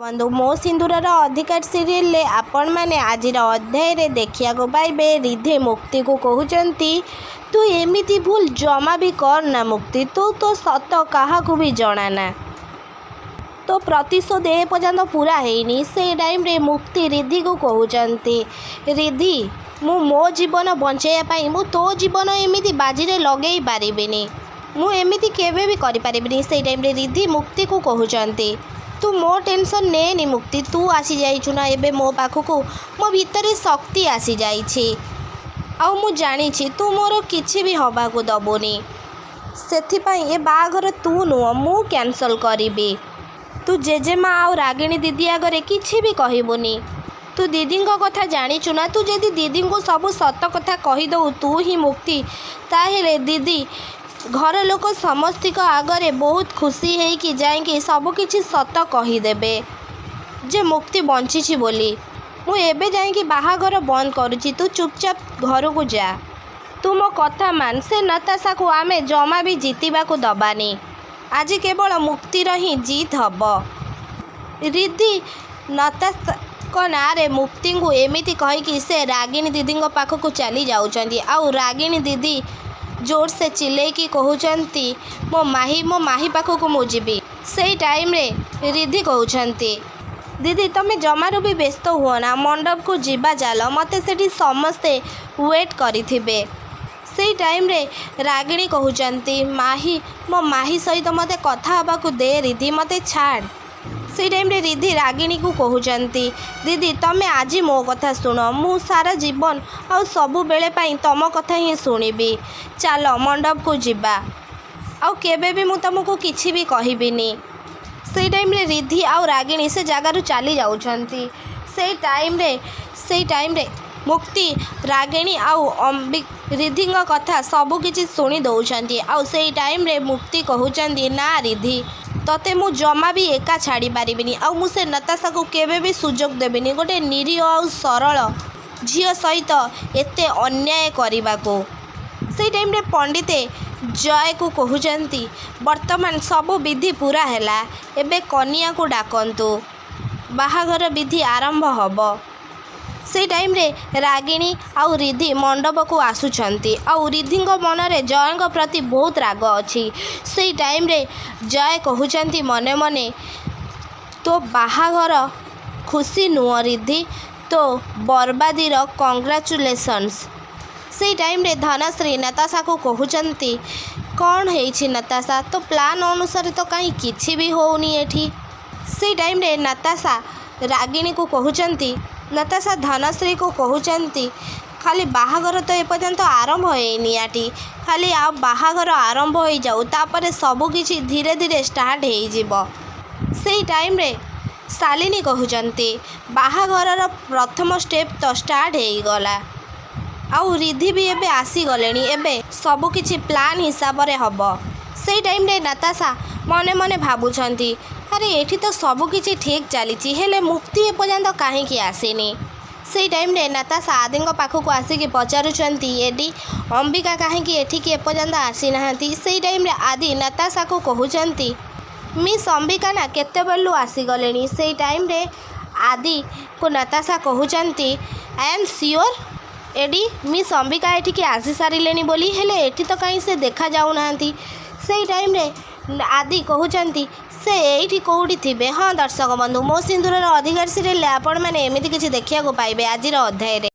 ବନ୍ଧୁ ମୋ ସିନ୍ଦୁରର ଅଧିକାର ସିରିଏଲରେ ଆପଣ ମାନେ ଆଜିର ଅଧ୍ୟାୟରେ ଦେଖିବାକୁ ପାଇବେ ରିଧି ମୁକ୍ତିକୁ କହୁଛନ୍ତି, ତୁ ଏମିତି ଭୁଲ ଜମା ବି କରନା ମୁକ୍ତି, ତୁ ତୋ ସତ କାହାକୁ ବି ଜଣାନା, ତୋ ପ୍ରତିଶୋଧ ଏପର୍ଯ୍ୟନ୍ତ ପୂରା ହେଇନି। ସେଇ ଟାଇମରେ ମୁକ୍ତି ରିଧିକୁ କହୁଛନ୍ତି, ରିଧି ମୁଁ ମୋ ଜୀବନ ବଞ୍ଚାଇବା ପାଇଁ ମୁଁ ତୋ ଜୀବନ ଏମିତି ବାଜିରେ ଲଗେଇ ପାରିବିନି, ମୁଁ ଏମିତି କେବେ ବି କରିପାରିବିନି। ସେଇ ଟାଇମରେ ରିଧି ମୁକ୍ତିକୁ କହୁଛନ୍ତି, ତୁ ମୋ ଟେନସନ୍ ନେନି ମୁକ୍ତି, ତୁ ଆସିଯାଇଛୁ ନା ଏବେ ମୋ ପାଖକୁ, ମୋ ଭିତରେ ଶକ୍ତି ଆସିଯାଇଛି ଆଉ ମୁଁ ଜାଣିଛି ତୁ ମୋର କିଛି ବି ହେବାକୁ ଦେବୁନି, ସେଥିପାଇଁ ଏ ବାହାଘର ତୁ ନୁହଁ ମୁଁ କ୍ୟାନସଲ୍ କରିବି। ତୁ ଜେଜେମା ଆଉ ରାଗିଣୀ ଦିଦି ଆଗରେ କିଛି ବି କହିବୁନି, ତୁ ଦିଦିଙ୍କ କଥା ଜାଣିଛୁ ନା, ତୁ ଯଦି ଦିଦିଙ୍କୁ ସବୁ ସତ କଥା କହିଦେଉ ତୁ ହିଁ ମୁକ୍ତି, ତାହେଲେ ଦିଦି ଘର ଲୋକ ସମସ୍ତଙ୍କ ଆଗରେ ବହୁତ ଖୁସି ହେଇକି ଯାଇକି ସବୁକିଛି ସତ କହିଦେବେ ଯେ ମୁକ୍ତି ବଞ୍ଚିଛି ବୋଲି। ମୁଁ ଏବେ ଯାଇକି ବାହାଘର ବନ୍ଦ କରୁଛି, ତୁ ଚୁପଚାପ ଘରକୁ ଯା, ତୁ ମୋ କଥା ମାନ, ସେ ନତାଶାକୁ ଆମେ ଜମା ବି ଜିତିବାକୁ ଦବାନି, ଆଜି କେବଳ ମୁକ୍ତିର ହିଁ ଜିତ୍ ହବ। ରିଧି ନତାଶାଙ୍କ ନାଁରେ ମୁକ୍ତିଙ୍କୁ ଏମିତି କହିକି ସେ ରାଗିଣୀ ଦିଦିଙ୍କ ପାଖକୁ ଚାଲି ଯାଉଛନ୍ତି ଆଉ ରାଗିଣୀ ଦିଦି ଜୋରସେ ଚିଲେଇକି କହୁଛନ୍ତି, ମୋ ମାହି ପାଖକୁ ମୁଁ ଯିବି। ସେଇ ଟାଇମରେ ରିଧି କହୁଛନ୍ତି, ଦିଦି ତମେ ଜମାରୁ ବି ବ୍ୟସ୍ତ ହୁଅନା, ମଣ୍ଡପକୁ ଯିବା ଚାଲ, ମୋତେ ସେଠି ସମସ୍ତେ ୱେଟ୍ କରିଥିବେ। ସେଇ ଟାଇମରେ ରାଗିଣୀ କହୁଛନ୍ତି, ମୋ ମାହି ସହିତ ମୋତେ କଥା ହେବାକୁ ଦେ ରିଧି, ମୋତେ ଛାଡ଼। ସେଇ ଟାଇମରେ ରିଧି ରାଗିଣୀକୁ କହୁଛନ୍ତି, ଦିଦି ତମେ ଆଜି ମୋ କଥା ଶୁଣ, ମୁଁ ସାରା ଜୀବନ ଆଉ ସବୁବେଳେ ପାଇଁ ତମ କଥା ହିଁ ଶୁଣିବି, ଚାଲ ମଣ୍ଡପକୁ ଯିବା, ଆଉ କେବେ ବି ମୁଁ ତମକୁ କିଛି ବି କହିବିନି। ସେଇ ଟାଇମରେ ରିଧି ଆଉ ରାଗିଣୀ ସେ ଜାଗାରୁ ଚାଲି ଯାଉଛନ୍ତି। ସେଇ ଟାଇମରେ ମୁକ୍ତି ରାଗିଣୀ ଆଉ ରିଧିଙ୍କ କଥା ସବୁକିଛି ଶୁଣି ଦେଉଛନ୍ତି ଆଉ ସେଇ ଟାଇମରେ ମୁକ୍ତି କହୁଛନ୍ତି, ନା ରିଧି ତତେ ମୁଁ ଜମା ବି ଏକା ଛାଡ଼ି ପାରିବିନି ଆଉ ମୁଁ ସେ ନତାଶାକୁ କେବେ ବି ସୁଯୋଗ ଦେବିନି ଗୋଟେ ନିରୀହ ଆଉ ସରଳ ଝିଅ ସହିତ ଏତେ ଅନ୍ୟାୟ କରିବାକୁ। ସେଇ ଟାଇମରେ ପଣ୍ଡିତେ ଜୟକୁ କହୁଛନ୍ତି, ବର୍ତ୍ତମାନ ସବୁ ବିଧି ପୂରା ହେଲା, ଏବେ କନିଆକୁ ଡାକନ୍ତୁ, ବାହାଘର ବିଧି ଆରମ୍ଭ ହେବ। ସେଇ ଟାଇମରେ ରାଗିଣୀ ଆଉ ରିଧି ମଣ୍ଡପକୁ ଆସୁଛନ୍ତି ଆଉ ରିଧିଙ୍କ ମନରେ ଜୟଙ୍କ ପ୍ରତି ବହୁତ ରାଗ ଅଛି। ସେଇ ଟାଇମରେ ଜୟ କହୁଛନ୍ତି ମନେ ମନେ, ତୋ ବାହାଘର ଖୁସି ନୁହଁ ରିଧି, ତୋ ବରବାଦିର କଂଗ୍ରାଚୁଲେସନ୍ସ। ସେଇ ଟାଇମରେ ଧନଶ୍ରୀ ନତାଶାକୁ କହୁଛନ୍ତି, କ'ଣ ହେଇଛି ନତାଶା, ତୋ ପ୍ଲାନ୍ ଅନୁସାରେ ତ କାହିଁ କିଛି ବି ହେଉନି ଏଠି। ସେଇ ଟାଇମରେ ନତାଶା ରାଗିଣୀକୁ କହୁଛନ୍ତି, ନତାଶା ଧନଶ୍ରୀକୁ କହୁଛନ୍ତି, ଖାଲି ବାହାଘର ତ ଏପର୍ଯ୍ୟନ୍ତ ଆରମ୍ଭ ହେଇନି ଆଟି, ଖାଲି ଆଉ ବାହାଘର ଆରମ୍ଭ ହେଇଯାଉ, ତାପରେ ସବୁକିଛି ଧୀରେ ଧୀରେ ଷ୍ଟାର୍ଟ ହେଇଯିବ। ସେଇ ଟାଇମରେ ଶାଲିନୀ କହୁଛନ୍ତି, ବାହାଘରର ପ୍ରଥମ ଷ୍ଟେପ୍ ତ ଷ୍ଟାର୍ଟ ହେଇଗଲା ଆଉ ରିଧି ବି ଏବେ ଆସିଗଲେଣି, ଏବେ ସବୁକିଛି ପ୍ଲାନ୍ ହିସାବରେ ହେବ। ସେଇ ଟାଇମରେ ନତାଶା ମନେ ମନେ ଭାବୁଛନ୍ତି, ଆରେ ଏଠି ତ ସବୁକିଛି ଠିକ୍ ଚାଲିଛି, ହେଲେ ମୁକ୍ତି ଏପର୍ଯ୍ୟନ୍ତ କାହିଁକି ଆସିନି। ସେଇ ଟାଇମରେ ନତାଶା ଆଦିଙ୍କ ପାଖକୁ ଆସିକି ପଚାରୁଛନ୍ତି, ଏଡି ଅମ୍ବିକା କାହିଁକି ଏଠିକି ଏପର୍ଯ୍ୟନ୍ତ ଆସିନାହାନ୍ତି। ସେଇ ଟାଇମରେ ଆଦି ନତାଶାକୁ କହୁଛନ୍ତି, ମିସ୍ ଅମ୍ବିକା ନା କେତେବେଳୁ ଆସିଗଲେଣି। ସେଇ ଟାଇମରେ ଆଦିକୁ ନତାଶା କହୁଛନ୍ତି, I am sure Adi miss Ambika ଏଠିକି ଆସିସାରିଲେଣି ବୋଲି, ହେଲେ ଏଠି ତ କାହିଁ ସେ ଦେଖାଯାଉନାହାନ୍ତି। ସେଇ ଟାଇମରେ ଆଦି କହୁଛନ୍ତି, ସେ ଏଇଠି କେଉଁଠି ଥିବେ। ହଁ ଦର୍ଶକ ବନ୍ଧୁ, ମୋ ସିନ୍ଦୁରର ଅଧିକାର ସିରିଏଲରେ ଆପଣମାନେ ଏମିତି କିଛି ଦେଖିବାକୁ ପାଇବେ ଆଜିର ଅଧ୍ୟାୟରେ।